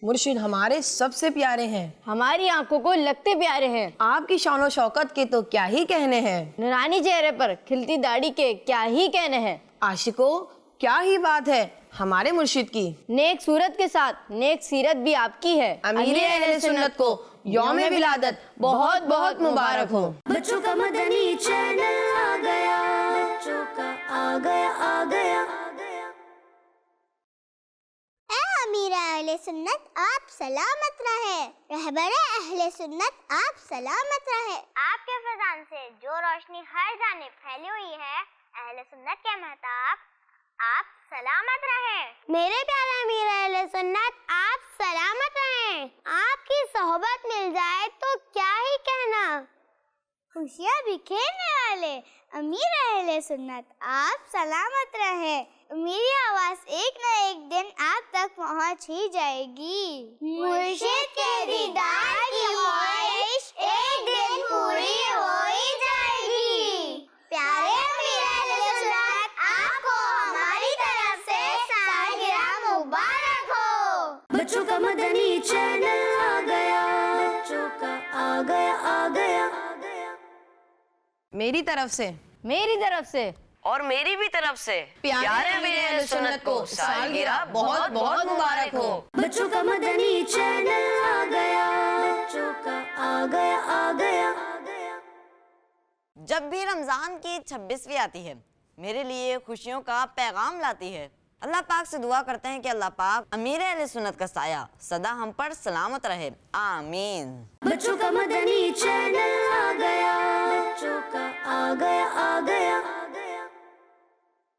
मुर्शिद हमारे सबसे प्यारे हैं, हमारी आंखों को लगते प्यारे हैं। आपकी शानो शौकत के तो क्या ही कहने हैं, नूरानी चेहरे पर खिलती दाढ़ी के क्या ही कहने हैं। आशिको क्या ही बात है हमारे मुर्शिद की, नेक सूरत के साथ नेक सीरत भी आपकी है। अमीर अहले सुन्नत को यौम विलादत बहुत बहुत मुबारक हो। बच्चों का मदनी चैनल आ गया, बच्चों का आ गया। अमीर अहले सुन्नत आप सलामत रहे, रहबरे अहले सुन्नत आप सलामत रहे। आपके फैज़ान से जो रोशनी हर जानिब फैली हुई है, अहले सुन्नत के महताब आप सलामत रहे। मेरे प्यारे अमीर अहले सुन्नत आप सलामत रहे। आपकी सोहबत मिल जाए तो क्या ही कहना, खुशियाँ बिखेरने वाले अमीर अहले सुन्नत आप सलामत रहे। मेरी आवाज एक न एक दिन आप तक पहुंच ही जाएगी। मुर्शिद के दीदार की ख्वाहिश एक दिन पूरी हो ही जाएगी। प्यारे अमीर अहले सुन्नत आपको हमारी तरफ से सालगिरह मुबारक हो। बच्चों का मदनी चैनल आ गया, बच्चों का आ गया। मेरी तरफ से, मेरी तरफ से और मेरी भी तरफ से प्यारे अमीर अहले सुन्नत को सालगिरह बहुत बहुत मुबारक हो। बच्चों का मदनी चैनल आ गया, बच्चों का आ गया। जब भी रमजान की 26वीं आती है मेरे लिए खुशियों का पैगाम लाती है। अल्लाह पाक से दुआ करते हैं कि अल्लाह पाक अमीर अहले सुन्नत का साया सदा हम पर सलामत रहे, आमीन। बच्चों का मदनी चैनल आ गया, बच्चों का आ गया।